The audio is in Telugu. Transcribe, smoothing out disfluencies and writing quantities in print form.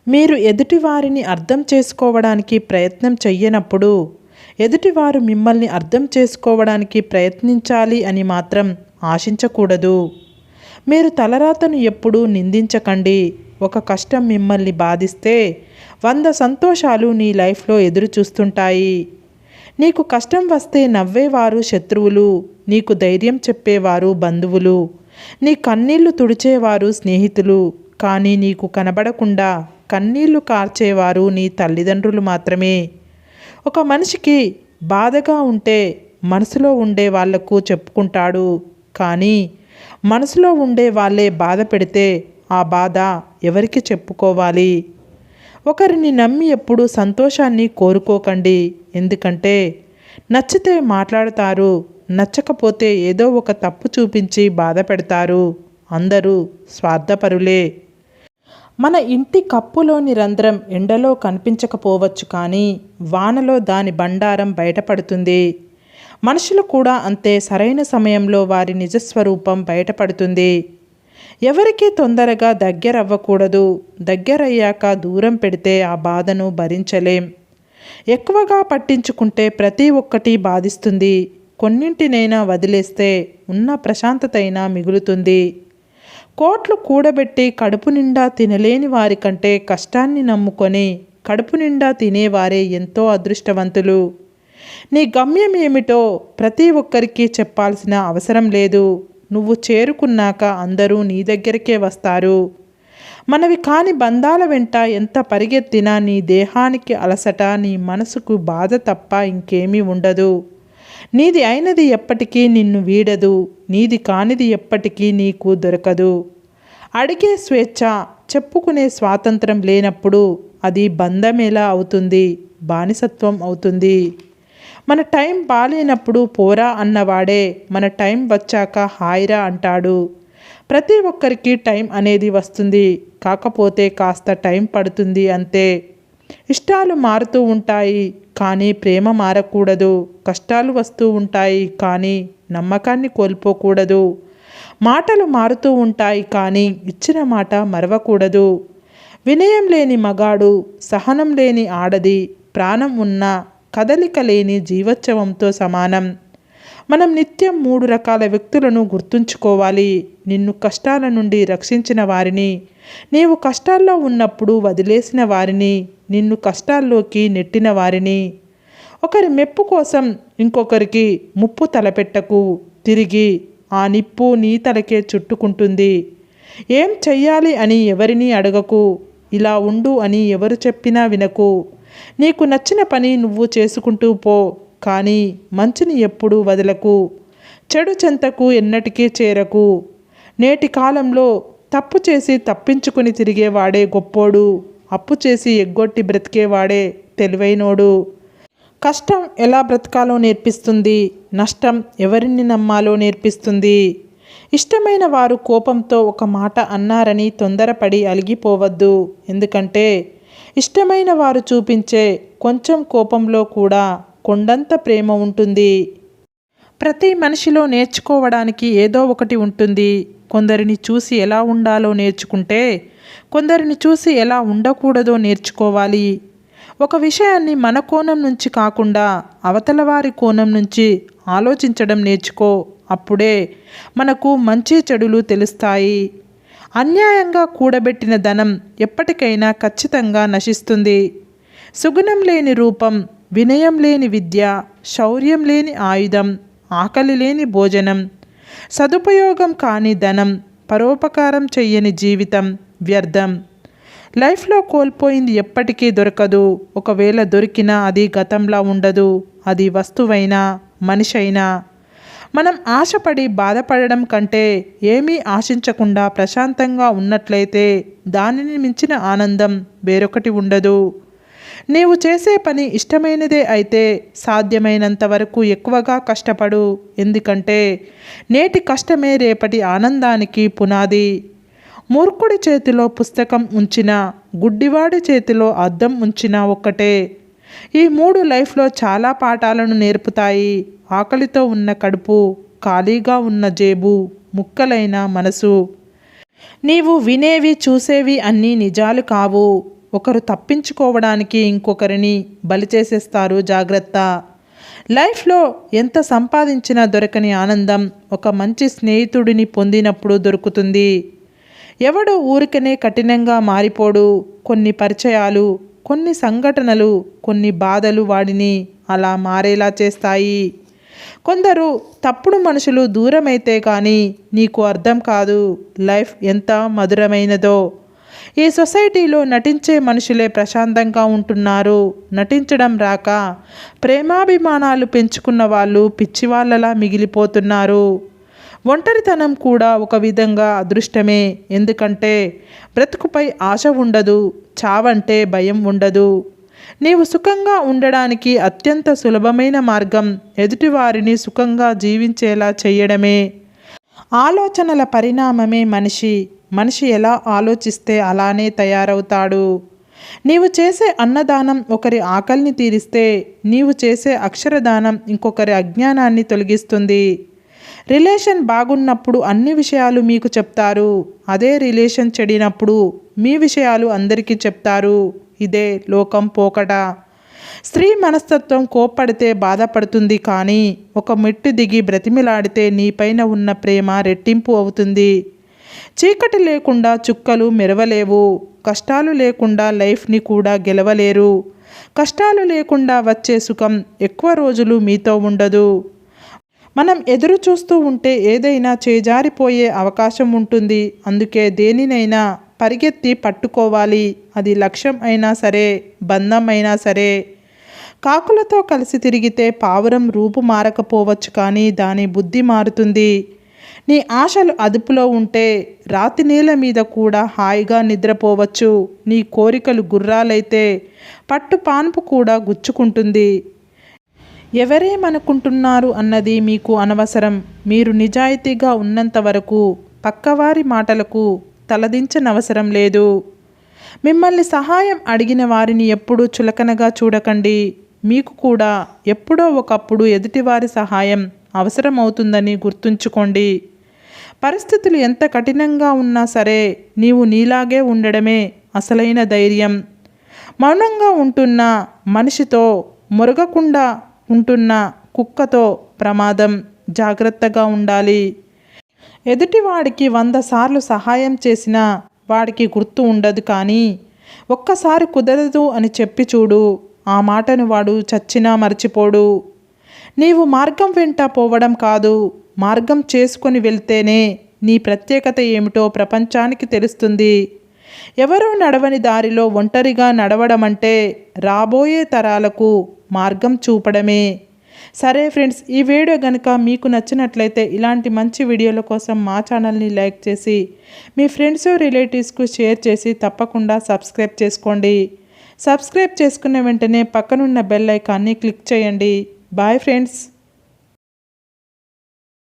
మీరు ఎదుటివారిని అర్థం చేసుకోవడానికి ప్రయత్నం చెయ్యనప్పుడు ఎదుటివారు మిమ్మల్ని అర్థం చేసుకోవడానికి ప్రయత్నించాలి అని మాత్రం ఆశించకూడదు. మీరు తలరాతను ఎప్పుడూ నిందించకండి. ఒక కష్టం మిమ్మల్ని బాధిస్తే 100 సంతోషాలు నీ లైఫ్లో ఎదురు చూస్తుంటాయి. నీకు కష్టం వస్తే నవ్వేవారు శత్రువులు, నీకు ధైర్యం చెప్పేవారు బంధువులు, నీ కన్నీళ్లు తుడిచేవారు స్నేహితులు, కానీ నీకు కనబడకుండా కన్నీళ్లు కార్చేవారు నీ తల్లిదండ్రులు మాత్రమే. ఒక మనిషికి బాధగా ఉంటే మనసులో ఉండే వాళ్లకు చెప్పుకుంటాడు, కానీ మనసులో ఉండే వాళ్ళే బాధ పెడితే ఆ బాధ ఎవరికి చెప్పుకోవాలి? ఒకరిని నమ్మి ఎప్పుడు సంతోషాన్ని కోరుకోకండి. ఎందుకంటే నచ్చితే మాట్లాడతారు, నచ్చకపోతే ఏదో ఒక తప్పు చూపించి బాధ పెడతారు. అందరూ స్వార్థపరులే. మన ఇంటి కప్పులోని రంధ్రం ఎండలో కనిపించకపోవచ్చు, కానీ వానలో దాని బండారం బయటపడుతుంది. మనుషులు కూడా అంతే. సరైన సమయంలో వారి నిజస్వరూపం బయటపడుతుంది. ఎవరికీ తొందరగా దగ్గరవ్వకూడదు. దగ్గరయ్యాక దూరం పెడితే ఆ బాధను భరించలేం. ఎక్కువగా పట్టించుకుంటే ప్రతి ఒక్కటి బాధిస్తుంది. కొన్నింటినైనా వదిలేస్తే ఉన్న ప్రశాంతతైనా మిగులుతుంది. కోట్లు కూడబెట్టి కడుపు నిండా తినలేని వారికంటే కష్టాన్ని నమ్ముకొని కడుపు నిండా తినేవారే ఎంతో అదృష్టవంతులు. నీ గమ్యం ఏమిటో ప్రతి ఒక్కరికి చెప్పాల్సిన అవసరం లేదు. నువ్వు చేరుకున్నాక అందరూ నీ దగ్గరికే వస్తారు. మనవి కాని బంధాల వెంట ఎంత పరిగెత్తినా నీ దేహానికి అలసట, నీ మనసుకు బాధ తప్ప ఇంకేమీ ఉండదు. నీది అయినది ఎప్పటికీ నిన్ను వీడదు. నీది కానిది ఎప్పటికీ నీకు దొరకదు. అడిగే స్వేచ్ఛ, చెప్పుకునే స్వాతంత్రం లేనప్పుడు అది బంధమేలా అవుతుంది? బానిసత్వం అవుతుంది. మన టైం బాలేనప్పుడు పోరా అన్నవాడే మన టైం వచ్చాక హాయిరా అంటాడు. ప్రతి ఒక్కరికి టైం అనేది వస్తుంది, కాకపోతే కాస్త టైం పడుతుంది అంతే. ఇష్టాలు మారుతూ ఉంటాయి, కానీ ప్రేమ మారకూడదు. కష్టాలు వస్తూ ఉంటాయి, కానీ నమ్మకాన్ని కోల్పోకూడదు. మాటలు మారుతూ ఉంటాయి, కానీ ఇచ్చిన మాట మరవకూడదు. వినయం లేని మగాడు, సహనం లేని ఆడది, ప్రాణం ఉన్న కదలిక లేని జీవోత్సవంతో సమానం. మనం నిత్యం 3 రకాల వ్యక్తులను గుర్తుంచుకోవాలి. నిన్ను కష్టాల నుండి రక్షించిన వారిని, నీవు కష్టాల్లో ఉన్నప్పుడు వదిలేసిన వారిని, నిన్ను కష్టాల్లోకి నెట్టిన వారిని. ఒకరి మెప్పు కోసం ఇంకొకరికి ముప్పు తలపెట్టకు. తిరిగి ఆ నిప్పు నీ తలకే చుట్టుకుంటుంది. ఏం చెయ్యాలి అని ఎవరినీ అడగకు. ఇలా ఉండు అని ఎవరు చెప్పినా వినకు. నీకు నచ్చిన పని నువ్వు చేసుకుంటూ పో, కానీ మంచిని ఎప్పుడూ వదలకు. చెడు చెంతకు ఎన్నటికీ చేరకు. నేటి కాలంలో తప్పు చేసి తప్పించుకుని తిరిగేవాడే గొప్పోడు. అప్పు చేసి ఎగ్గొట్టి బ్రతికేవాడే తెలివైనోడు. కష్టం ఎలా బ్రతకాలో నేర్పిస్తుంది. నష్టం ఎవరిని నమ్మాలో నేర్పిస్తుంది. ఇష్టమైన వారు కోపంతో ఒక మాట అన్నారని తొందరపడి అలిగిపోవద్దు. ఎందుకంటే ఇష్టమైన వారు చూపించే కొంచెం కోపంలో కూడా కొండంత ప్రేమ ఉంటుంది. ప్రతి మనిషిలో నేర్చుకోవడానికి ఏదో ఒకటి ఉంటుంది. కొందరిని చూసి ఎలా ఉండాలో నేర్చుకుంటే, కొందరిని చూసి ఎలా ఉండకూడదో నేర్చుకోవాలి. ఒక విషయాన్ని మన కోణం నుంచి కాకుండా అవతల వారి కోణం నుంచి ఆలోచించడం నేర్చుకో. అప్పుడే మనకు మంచి చెడులు తెలుస్తాయి. అన్యాయంగా కూడబెట్టిన ధనం ఎప్పటికైనా ఖచ్చితంగా నశిస్తుంది. సుగుణం లేని రూపం, వినయం లేని విద్య, శౌర్యం లేని ఆయుధం, ఆకలి లేని భోజనం, సదుపయోగం కాని ధనం, పరోపకారం చెయ్యని జీవితం వ్యర్థం. లైఫ్లో కోల్పోయింది ఎప్పటికీ దొరకదు. ఒకవేళ దొరికినా అది గతంలా ఉండదు. అది వస్తువైనా మనిషైనా. మనం ఆశపడి బాధపడడం కంటే ఏమీ ఆశించకుండా ప్రశాంతంగా ఉన్నట్లయితే దానిని మించిన ఆనందం వేరొకటి ఉండదు. నీవు చేసే పని ఇష్టమైనదే అయితే సాధ్యమైనంత వరకు ఎక్కువగా కష్టపడు. ఎందుకంటే నేటి కష్టమే రేపటి ఆనందానికి పునాది. మూర్ఖుడి చేతిలో పుస్తకం ఉంచినా, గుడ్డివాడి చేతిలో అద్దం ఉంచినా ఒక్కటే. ఈ 3 లైఫ్లో చాలా పాఠాలను నేర్పుతాయి. ఆకలితో ఉన్న కడుపు, ఖాళీగా ఉన్న జేబు, ముక్కలైన మనసు. నీవు వినేవి చూసేవి అన్నీ నిజాలు కావు. ఒకరు తప్పించుకోవడానికి ఇంకొకరిని బలి చేసేస్తారు, జాగ్రత్త. లైఫ్లో ఎంత సంపాదించినా దొరకని ఆనందం ఒక మంచి స్నేహితుడిని పొందినప్పుడు దొరుకుతుంది. ఎవడు ఊరికనే కఠినంగా మారిపోడు. కొన్ని పరిచయాలు, కొన్ని సంఘటనలు, కొన్ని బాధలు వాడిని అలా మారేలా చేస్తాయి. కొందరు తప్పుడు మనుషులు దూరమైతే కానీ నీకు అర్థం కాదు లైఫ్ ఎంత మధురమైనదో. ఈ సొసైటీలో నటించే మనుషులే ప్రశాంతంగా ఉంటున్నారు. నటించడం రాక ప్రేమాభిమానాలు పెంచుకున్న వాళ్ళు పిచ్చివాళ్ళలా మిగిలిపోతున్నారు. ఒంటరితనం కూడా ఒక విధంగా అదృష్టమే. ఎందుకంటే బ్రతుకుపై ఆశ ఉండదు, చావంటే భయం ఉండదు. నీవు సుఖంగా ఉండడానికి అత్యంత సులభమైన మార్గం ఎదుటివారిని సుఖంగా జీవించేలా చేయడమే. ఆలోచనల పరిణామమే మనిషి. మనిషి ఎలా ఆలోచిస్తే అలానే తయారవుతాడు. నీవు చేసే అన్నదానం ఒకరి ఆకలిని తీరిస్తే, నీవు చేసే అక్షరదానం ఇంకొకరి అజ్ఞానాన్ని తొలగిస్తుంది. రిలేషన్ బాగున్నప్పుడు అన్ని విషయాలు మీకు చెప్తారు. అదే రిలేషన్ చెడినప్పుడు మీ విషయాలు అందరికీ చెప్తారు. ఇదే లోకం పోకడ. స్త్రీ మనస్తత్వం కోప్పడితే బాధపడుతుంది, కానీ ఒక మెట్టు దిగి బ్రతిమిలాడితే నీపైన ఉన్న ప్రేమ రెట్టింపు అవుతుంది. చీకటి లేకుండా చుక్కలు మెరవలేవు. కష్టాలు లేకుండా లైఫ్ని కూడా గెలవలేరు. కష్టాలు లేకుండా వచ్చే సుఖం ఎక్కువ రోజులు మీతో ఉండదు. మనం ఎదురు చూస్తూ ఉంటే ఏదైనా చేజారిపోయే అవకాశం ఉంటుంది. అందుకే దేనినైనా పరిగెత్తి పట్టుకోవాలి. అది లక్ష్యం అయినా సరే, బంధం అయినా సరే. కాకులతో కలిసి తిరిగితే పావురం రూపు మారకపోవచ్చు, కానీ దాని బుద్ధి మారుతుంది. నీ ఆశలు అదుపులో ఉంటే రాతి నేల మీద కూడా హాయిగా నిద్రపోవచ్చు. నీ కోరికలు గుర్రాలైతే పట్టు పాన్పు కూడా గుచ్చుకుంటుంది. ఎవరేమనుకుంటున్నారు అన్నది మీకు అనవసరం. మీరు నిజాయితీగా ఉన్నంత వరకు పక్కవారి మాటలకు తలదించనవసరం లేదు. మిమ్మల్ని సహాయం అడిగిన వారిని ఎప్పుడూ చులకనగా చూడకండి. మీకు కూడా ఎప్పుడో ఒకప్పుడు ఎదుటివారి సహాయం అవసరమవుతుందని గుర్తుంచుకోండి. పరిస్థితులు ఎంత కఠినంగా ఉన్నా సరే నీవు నీలాగే ఉండడమే అసలైన ధైర్యం. మౌనంగా ఉంటున్న మనిషితో, మొరగకుండా ఉంటున్న కుక్కతో ప్రమాదం. జాగ్రత్తగా ఉండాలి. ఎదుటివాడికి 100 సార్లు సహాయం చేసినా వాడికి గుర్తు ఉండదు, కానీ ఒక్కసారి కుదరదు అని చెప్పి చూడు, ఆ మాటను వాడు చచ్చినా మర్చిపోడు. నీవు మార్గం వెంట పోవడం కాదు, మార్గం చేసుకొని వెళ్తేనే నీ ప్రత్యేకత ఏమిటో ప్రపంచానికి తెలుస్తుంది. ఎవరూ నడవని దారిలో ఒంటరిగా నడవడం అంటే రాబోయే తరాలకు మార్గం చూపడమే. సరే ఫ్రెండ్స్, ఈ వీడియో కనుక మీకు నచ్చినట్లయితే ఇలాంటి మంచి వీడియోల కోసం మా ఛానల్ని లైక్ చేసి మీ ఫ్రెండ్స్ రిలేటివ్స్కు షేర్ చేసి తప్పకుండా సబ్స్క్రైబ్ చేసుకోండి. సబ్స్క్రైబ్ చేసుకున్న వెంటనే పక్కనున్న బెల్ ఐకాన్ని క్లిక్ చేయండి. Bye friends.